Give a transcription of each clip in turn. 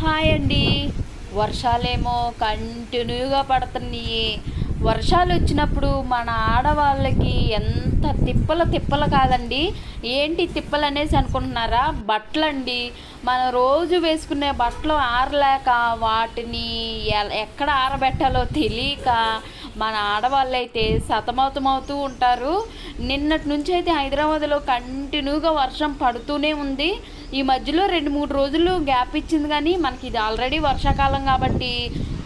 Hi అండి. వర్షాలేమో కంటిన్యూగా పడుతున్నాయి. వర్షాలు వచ్చినప్పుడు మన ఆడవాళ్ళకి ఎంత తిప్పలు కాదండి. ఏంటి తిప్పలు అనేసి అనుకుంటున్నారా? బట్టలండి. మనం రోజు వేసుకునే బట్టలు ఆరలేక వాటిని ఎక్కడ ఆరబెట్టాలో తెలియక మన ఆడవాళ్ళు అయితే సతమతమవుతూ ఉంటారు. నిన్నటి నుంచి అయితే హైదరాబాద్లో కంటిన్యూగా వర్షం పడుతూనే ఉంది. ఈ మధ్యలో 2-3 రోజులు గ్యాప్ ఇచ్చింది, కానీ మనకి ఇది ఆల్రెడీ వర్షాకాలం కాబట్టి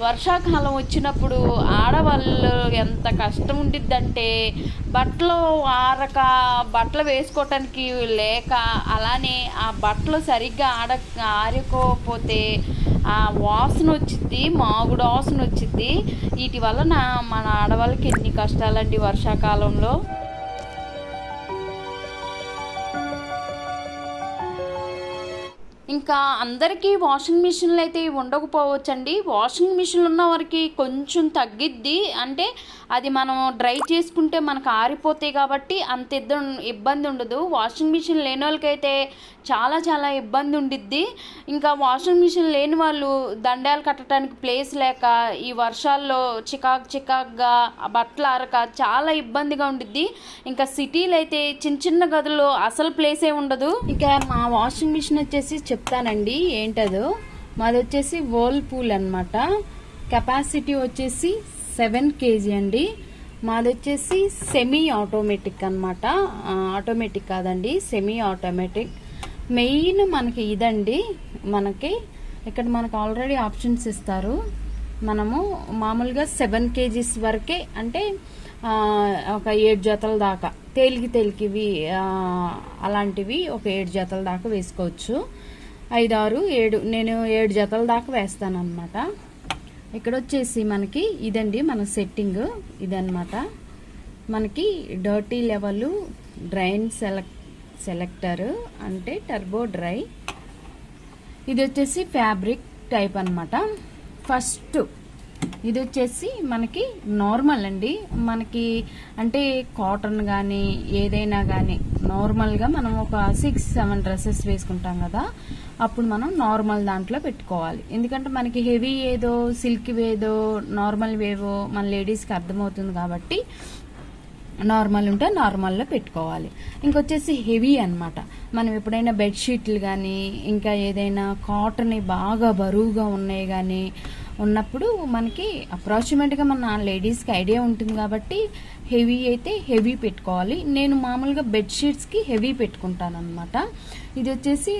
వర్షాకాలం వచ్చినప్పుడు ఆడవాళ్ళు ఎంత కష్టం ఉండిద్దంటే బట్టలు ఆరక బట్టలు వేసుకోవటానికి లేక, అలానే ఆ బట్టలు సరిగ్గా ఆరకపోతే ఆ వాసన వచ్చిద్ది, మాగుడు వాసన వచ్చిద్ది. వీటి వలన మన ఆడవాళ్ళకి ఎన్ని కష్టాలండి వర్షాకాలంలో. ఇంకా అందరికీ వాషింగ్ మిషన్లు అయితే ఉండకపోవచ్చండి. వాషింగ్ మిషన్ ఉన్న వారికి కొంచెం తగ్గిద్ది. అంటే అది మనం డ్రై చేసుకుంటే మనకు ఆరిపోతాయి కాబట్టి అంత ఇబ్బంది ఉండదు. వాషింగ్ మిషన్ లేని వాళ్ళకైతే చాలా ఇబ్బంది ఉండిద్ది. ఇంకా వాషింగ్ మిషన్ లేని వాళ్ళు దండాలు కట్టడానికి ప్లేస్ లేక ఈ వర్షాల్లో చికాగ్గా బట్టలు ఆరక చాలా ఇబ్బందిగా ఉండిద్ది. ఇంకా సిటీలో అయితే చిన్న గదుల్లో అసలు ప్లేసే ఉండదు. ఇక మా వాషింగ్ మిషన్ వచ్చేసి చెప్తానండి ఏంటదో. మాది వచ్చేసి వర్ల్పూల్ అనమాట. కెపాసిటీ వచ్చేసి 7 kg అండి. మాది వచ్చేసి సెమీ ఆటోమేటిక్ అనమాట. ఆటోమేటిక్ కాదండి, సెమీ ఆటోమేటిక్. మెయిన్ మనకి ఇదండి. మనకి ఇక్కడ మనకు ఆల్రెడీ ఆప్షన్స్ ఇస్తారు. మనము మామూలుగా 7 kgs వరకే, అంటే ఒక 7 జతల దాకా తేలికివి అలాంటివి ఒక 7 జతల దాకా వేసుకోవచ్చు. 5, 6, 7, నేను 7 జతల దాకా వేస్తాను అనమాట. ఇక్కడ వచ్చేసి మనకి ఇదండి మన సెట్టింగ్ ఇదన్నమాట. మనకి డర్టీ లెవెల్, డ్రైన్ సెలెక్టర్ అంటే టర్బో డ్రై. ఇది వచ్చేసి ఫ్యాబ్రిక్ టైప్ అనమాట. ఫస్ట్ ఇది వచ్చేసి మనకి నార్మల్ అండి. మనకి అంటే కాటన్ కానీ ఏదైనా కానీ నార్మల్గా మనం ఒక 6-7 డ్రెస్సెస్ వేసుకుంటాం కదా, అప్పుడు మనం నార్మల్ దాంట్లో పెట్టుకోవాలి. ఎందుకంటే మనకి హెవీ ఏదో సిల్క్ ఏదో నార్మల్ వేవో మన లేడీస్కి అర్థమవుతుంది కాబట్టి నార్మల్ ఉంటే నార్మల్లో పెట్టుకోవాలి. ఇంకొచ్చేసి హెవీ అనమాట. మనం ఎప్పుడైనా బెడ్షీట్లు కానీ ఇంకా ఏదైనా కాటన్ బాగా బరువుగా ఉన్నాయి కానీ ఉన్నప్పుడు మనకి అప్రాక్సిమేట్గా మన లేడీస్కి ఐడియా ఉంటుంది కాబట్టి హెవీ అయితే హెవీ పెట్టుకోవాలి. నేను మామూలుగా బెడ్షీట్స్కి హెవీ పెట్టుకుంటాను అనమాట. ఇది వచ్చేసి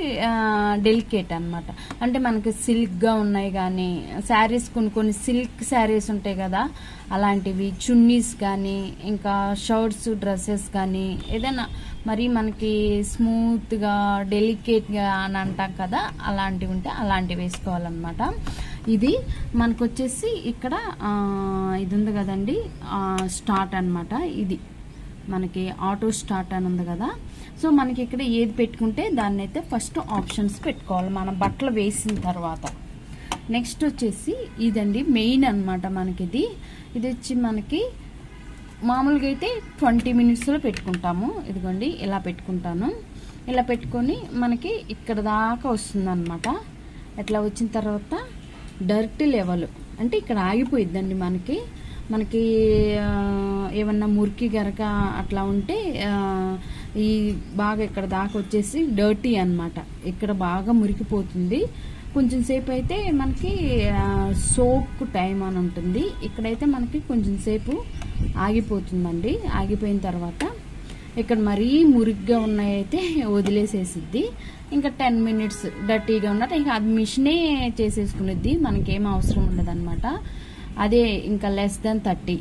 డెలికేట్ అనమాట. అంటే మనకి సిల్క్గా ఉన్నాయి కానీ శారీస్, కొన్ని సిల్క్ శారీస్ ఉంటాయి కదా, అలాంటివి చున్నీస్ కానీ ఇంకా షర్ట్స్, డ్రెస్సెస్ కానీ ఏదైనా మరి మనకి స్మూత్గా డెలికేట్గా అని అంటాం కదా, అలాంటివి ఉంటే అలాంటివి వేసుకోవాలన్నమాట. ఇది మనకు వచ్చేసి ఇక్కడ ఇది ఉంది కదండి, స్టార్ట్ అనమాట. ఇది మనకి ఆటో స్టార్ట్ అని ఉంది కదా. సో మనకి ఇక్కడ ఏది పెట్టుకుంటే దాన్ని అయితే ఫస్ట్ ఆప్షన్స్ పెట్టుకోవాలి మనం బట్టలు వేసిన తర్వాత. నెక్స్ట్ వచ్చేసి ఇదండి మెయిన్ అనమాట. మనకి ఇది వచ్చి మనకి మామూలుగా అయితే 20 minutesలో పెట్టుకుంటాము. ఇదిగోండి ఇలా పెట్టుకుంటాను. ఇలా పెట్టుకొని మనకి ఇక్కడ దాకా వస్తుంది అనమాట. ఇట్లా వచ్చిన తర్వాత డర్టీ లెవెల్ అంటే ఇక్కడ ఆగిపోయిద్దండి. మనకి ఏమన్నా మురికి గరక అట్లా ఉంటే ఈ బాగా ఇక్కడ దాకా వచ్చేసి డర్టీ అనమాట. ఇక్కడ బాగా మురికిపోతుంది. కొంచెం సేపు అయితే మనకి సోప్ టైం అని ఉంటుంది. ఇక్కడైతే మనకి కొంచెం సేపు ఆగిపోతుందండి. ఆగిపోయిన తర్వాత ఇక్కడ మరీ మురిగ్గా ఉన్నాయైతే వదిలేసేసిద్ది. ఇంకా 10 minutes డర్టీగా ఉన్నట్టు ఇంకా అది మిషనే చేసేసుకునేది, మనకేం అవసరం ఉండదు అనమాట. అదే ఇంకా less than 30,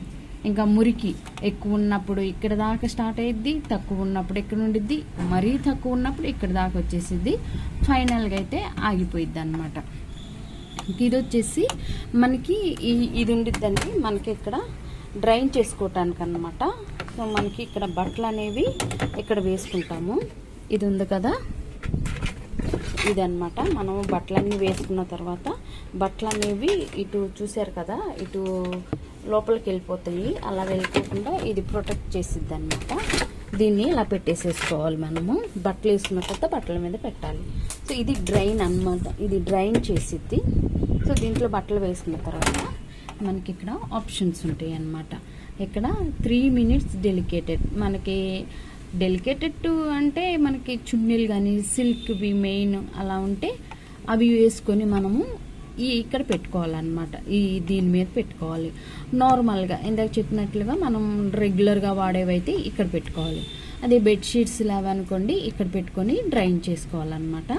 ఇంకా మురికి ఎక్కువ ఉన్నప్పుడు ఇక్కడ దాకా స్టార్ట్ అయ్యిద్ది, తక్కువ ఉన్నప్పుడు ఇక్కడ ఉండిద్ది, మరీ తక్కువ ఉన్నప్పుడు ఇక్కడ దాకా వచ్చేసిద్ది, ఫైనల్గా అయితే ఆగిపోయిద్ది అనమాట. ఇది వచ్చేసి మనకి ఇది ఉండిద్దండి మనకి ఇక్కడ డ్రైన్ చేసుకోవటానికి అనమాట. సో మనకి ఇక్కడ బట్టలు అనేవి ఇక్కడ వేసుకుంటాము. ఇది ఉంది కదా, ఇదన్నమాట. మనం బట్టలన్నీ వేసుకున్న తర్వాత బట్టలు అనేవి ఇటు చూసారు కదా, ఇటు లోపలికి వెళ్ళిపోతాయి. అలా వెళ్ళిపోకుండా ఇది ప్రొటెక్ట్ చేసిద్ది అనమాట. దీన్ని ఇలా పెట్టేసేసుకోవాలి. మనము బట్టలు వేసుకున్న తర్వాత బట్టల మీద పెట్టాలి. సో ఇది డ్రైన్ అన్నమాట, ఇది డ్రైన్ చేసిద్ది. సో దీంట్లో బట్టలు వేసుకున్న తర్వాత మనకి ఇక్కడ ఆప్షన్స్ ఉంటాయి అన్నమాట. ఇక్కడ 3 minutes డెలికేటెడ్, మనకి డెలికేటెడ్ అంటే మనకి చున్నీలు కానీ సిల్క్వి మెయిన్ అలా ఉంటే అవి వేసుకొని మనము ఇక్కడ పెట్టుకోవాలన్నమాట. దీని మీద పెట్టుకోవాలి. నార్మల్గా ఇందాక చెప్పినట్లుగా మనం రెగ్యులర్గా వాడేవైతే ఇక్కడ పెట్టుకోవాలి. అదే బెడ్షీట్స్ లాగా అనుకోండి ఇక్కడ పెట్టుకొని డ్రైన్ చేసుకోవాలన్నమాట.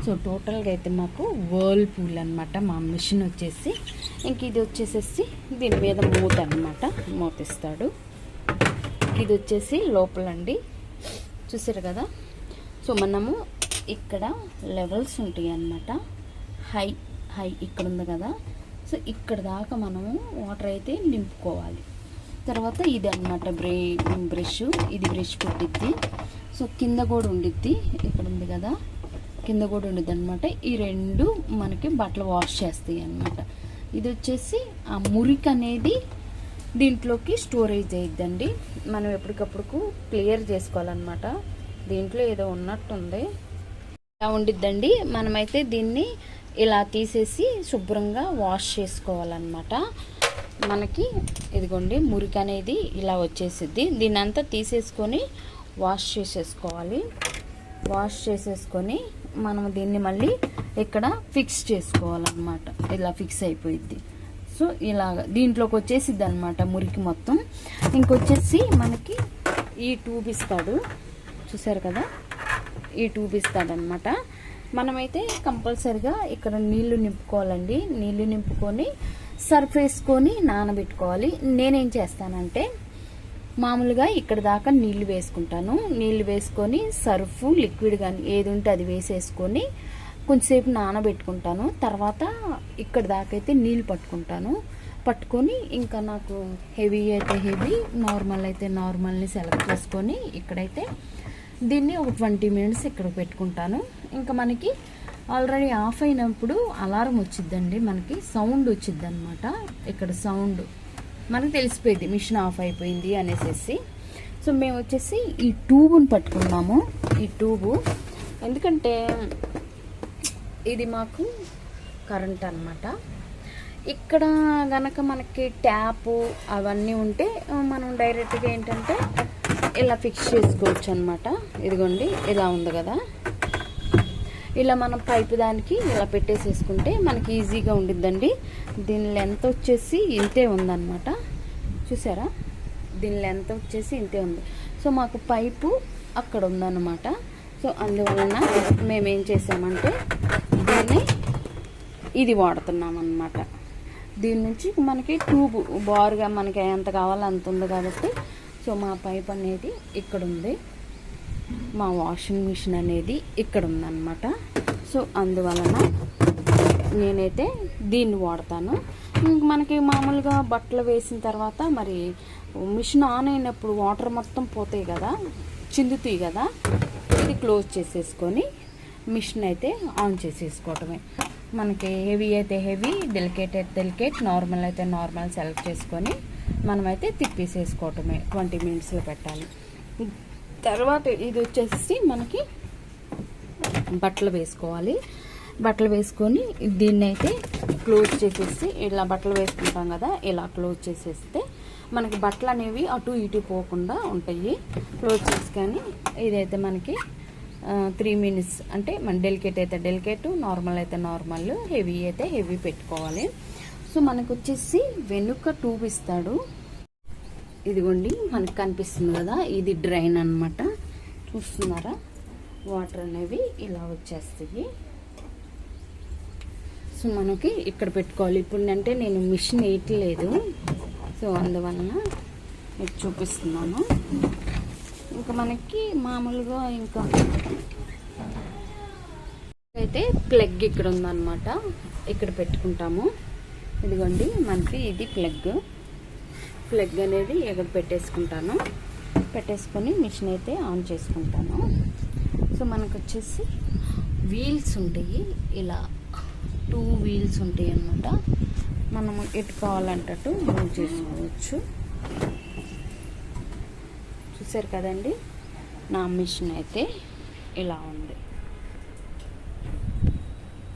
సో టోటల్గా అయితే మాకు వర్ల్పూల్ అనమాట మా మిషన్ వచ్చేసి. ఇంక ఇది వచ్చేసేసి దీని మీద మూత అనమాట, మూతిస్తాడు. ఇది వచ్చేసి లోపలండి, చూసారు కదా. సో మనము ఇక్కడ లెవెల్స్ ఉంటాయి అన్నమాట. హై ఇక్కడ ఉంది కదా. సో ఇక్కడ దాకా మనము వాటర్ అయితే నింపుకోవాలి. తర్వాత ఇది అన్నమాట బ్రష్, ఇది బ్రష్ పుట్టిద్ది. సో కింద కూడా ఉండిద్ది, ఇక్కడ ఉంది కదా, కింద కూడా ఉండిద్ది అనమాట. ఈ రెండు మనకి బట్టలు వాష్ చేస్తాయి అన్నమాట. ఇది వచ్చేసి ఆ మురికి అనేది దీంట్లోకి స్టోరేజ్ అయ్యిద్దండి. మనం ఎప్పటికప్పుడు క్లియర్ చేసుకోవాలన్నమాట. దీంట్లో ఏదో ఉన్నట్టుంది, ఇలా ఉండిద్దండి. మనమైతే దీన్ని ఇలా తీసేసి శుభ్రంగా వాష్ చేసుకోవాలన్నమాట. మనకి ఇదిగోండి మురికి అనేది ఇలా వచ్చేసిద్ది. దీన్ని అంతా తీసేసుకొని వాష్ చేసేసుకోవాలి. వాష్ చేసేసుకొని మనం దీన్ని మళ్ళీ ఇక్కడ ఫిక్స్ చేసుకోవాలన్నమాట. ఇలా ఫిక్స్ అయిపోయిద్ది. సో ఇలాగ దీంట్లోకి వచ్చేసిద్ది అనమాట మురికి మొత్తం. ఇంకొచ్చేసి మనకి ఈ ట్యూబ్ ఇస్తాడు, చూసారు కదా, ఈ ట్యూబ్ ఇస్తాడనమాట. మనమైతే కంపల్సరిగా ఇక్కడ నీళ్లు నింపుకోవాలండి. నీళ్లు నింపుకొని సర్ఫ్ వేసుకొని నానబెట్టుకోవాలి. నేనేం చేస్తానంటే మామూలుగా ఇక్కడ దాకా నీళ్లు వేసుకుంటాను. నీళ్లు వేసుకొని సర్ఫ్ లిక్విడ్ కానీ ఏది ఉంటే అది వేసేసుకొని కొంచెంసేపు నానబెట్టుకుంటాను. తర్వాత ఇక్కడ దాకా అయితే నీళ్ళు పట్టుకొని ఇంకా నాకు హెవీ అయితే హెవీ, నార్మల్ అయితే నార్మల్ని సెలెక్ట్ చేసుకొని ఇక్కడైతే దీన్ని ఒక 20 minutes ఇక్కడ పెట్టుకుంటాను. ఇంకా మనకి ఆల్రెడీ ఆఫ్ అయినప్పుడు అలారం వచ్చిద్దండి, మనకి సౌండ్ వచ్చిద్ది అనమాట. ఇక్కడ సౌండ్ మనకు తెలిసిపోయింది మిషన్ ఆఫ్ అయిపోయింది అనేసి. సో మేము వచ్చేసి ఈ ట్యూబ్ని పట్టుకున్నాము. ఈ ట్యూబు ఎందుకంటే ఇది మాకు కరెంట్ అనమాట. ఇక్కడ గనక మనకి ట్యాపు అవన్నీ ఉంటే మనం డైరెక్ట్గా ఏంటంటే ఇలా ఫిక్స్ చేసుకోవచ్చు అనమాట. ఇదిగోండి ఇలా ఉంది కదా, ఇలా మనం పైపు దానికి ఇలా పెట్టేసేసుకుంటే మనకి ఈజీగా ఉండిద్దండి. దీని లెంత్ వచ్చేసి ఇంతే ఉందన్నమాట, చూసారా, దీని లెంత్ వచ్చేసి ఇంతే ఉంది. సో మాకు పైపు అక్కడ ఉందన్నమాట. సో అందువలన మేమేం చేసామంటే దీన్ని ఇది వాడుతున్నాం అన్నమాట. దీని నుంచి మనకి ట్యూబ్ బారుగా మనకి ఎంత కావాలో అంత ఉంది కాబట్టి సో మా పైప్ అనేది ఇక్కడ ఉంది, మా వాషింగ్ మిషన్ అనేది ఇక్కడ ఉందన్నమాట. సో అందువలన నేనైతే దీన్ని వాడతాను. మనకి మామూలుగా బట్టలు వేసిన తర్వాత మరి మిషన్ ఆన్ అయినప్పుడు వాటర్ మొత్తం పోతాయి కదా, చిందుతాయి కదా, ఇది క్లోజ్ చేసేసుకొని మిషన్ అయితే ఆన్ చేసేసుకోవటమే. మనకి హెవీ అయితే హెవీ, డెలికేట్ అయితే డెలికేట్, నార్మల్ అయితే నార్మల్ సెలెక్ట్ చేసుకొని మనమైతే తిప్పేసేసుకోవటమే. 20 minutesలో పెట్టాలి. తర్వాత ఇది వచ్చేసి మనకి బట్టలు వేసుకోవాలి. బట్టలు వేసుకొని దీన్ని అయితే క్లోజ్ చేసేసి ఇలా బట్టలు వేసుకుంటాం కదా, ఇలా క్లోజ్ చేసేస్తే మనకి బట్టలు అనేవి అటు ఇటు పోకుండా ఉంటాయి. క్లోజ్ చేసుకొని ఇదైతే మనకి 3 minutes అంటే మన డెలికేట్ అయితే డెలికేట్, నార్మల్ అయితే నార్మల్, హెవీ అయితే హెవీ పెట్టుకోవాలి. సో మనకు వచ్చేసి వెనుక ట్యూబ్ ఇస్తాడు. ఇదిగోండి మనకు కనిపిస్తుంది కదా, ఇది డ్రైన్ అన్నమాట. చూస్తున్నారా, వాటర్ అనేవి ఇలా వచ్చేస్తాయి. సో మనకి ఇక్కడ పెట్టుకోవాలి. ఇప్పుడు అంటే నేను మిషన్ వేయట్లేదు, సో అందువలన మీకు చూపిస్తున్నాను. ఇంకా మనకి మామూలుగా ఇంకా అయితే ప్లగ్ ఇక్కడ ఉందన్నమాట, ఇక్కడ పెట్టుకుంటాము. ఇదిగోండి మనకి ఇది ప్లగ్ అనేది ఇక్కడ పెట్టేసుకుంటాను. పెట్టేసుకొని మిషన్ అయితే ఆన్ చేసుకుంటాను. సో మనకు వచ్చేసి వీల్స్ ఉంటాయి, ఇలా 2 wheels ఉంటాయి అన్నమాట. మనము ఎటు కావాలంటట్టు మూవ్ చేసుకోవచ్చు. చూసారు కదండి. నా మిషన్ అయితే ఇలా ఉంది.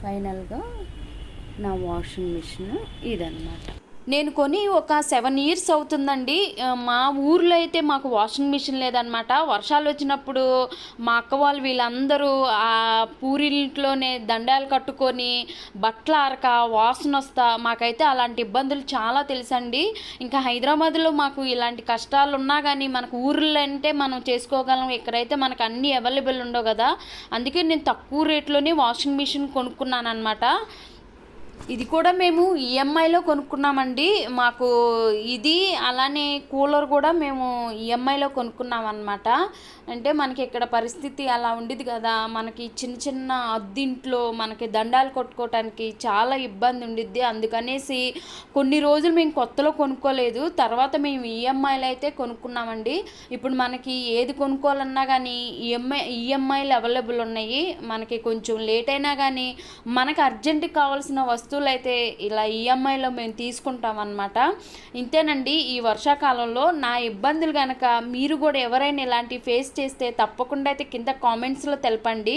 ఫైనల్గా నా వాషింగ్ మిషన్ ఇదన్నమాట. నేను కొని ఒక 7 ఇయర్స్ అవుతుందండి. మా ఊర్లో అయితే మాకు వాషింగ్ మిషన్ లేదనమాట. వర్షాలు వచ్చినప్పుడు మా అక్క వాళ్ళు వీళ్ళందరూ ఆ పూరిట్లోనే దండాలు కట్టుకొని బట్టలు ఆరక వాసన వస్తా, మాకైతే అలాంటి ఇబ్బందులు చాలా తెలుసండి. ఇంకా హైదరాబాద్లో మాకు ఇలాంటి కష్టాలు ఉన్నా కానీ మనకు ఊర్లో అంటే మనం చేసుకోగలం. ఇక్కడైతే మనకు అన్నీ అవైలబుల్ ఉండవు కదా, అందుకే నేను తక్కువ రేట్లోనే వాషింగ్ మిషన్ కొనుక్కున్నాను అనమాట. ఇది కూడా మేము ఈఎంఐలో కొనుక్కున్నామండి. మాకు ఇది అలానే కూలర్ కూడా మేము ఈఎంఐలో కొనుక్కున్నాం అనమాట. అంటే మనకి ఇక్కడ పరిస్థితి అలా ఉండేది కదా, మనకి చిన్న చిన్న అద్దింట్లో మనకి దండాలు కొట్టుకోవటానికి చాలా ఇబ్బంది ఉండిద్ది. అందుకనేసి కొన్ని రోజులు మేము కొత్తలో కొనుక్కోలేదు, తర్వాత మేము ఈఎంఐలో అయితే కొనుక్కున్నామండి. ఇప్పుడు మనకి ఏది కొనుక్కోవాలన్నా కానీ ఈఎంఐలు అవైలబుల్ ఉన్నాయి. మనకి కొంచెం లేట్ అయినా కానీ మనకు అర్జెంటుగా కావాల్సిన వస్తువులు అయితే ఇలా ఈఎంఐలో మేము తీసుకుంటాం అన్నమాట. ఇంతేనండి ఈ వర్షాకాలంలో నా ఇబ్బందులు. కనుక మీరు కూడా ఎవరైనా ఇలాంటి ఫేస్ చేస్తే తప్పకుండా అయితే కింద కామెంట్స్లో తెలపండి.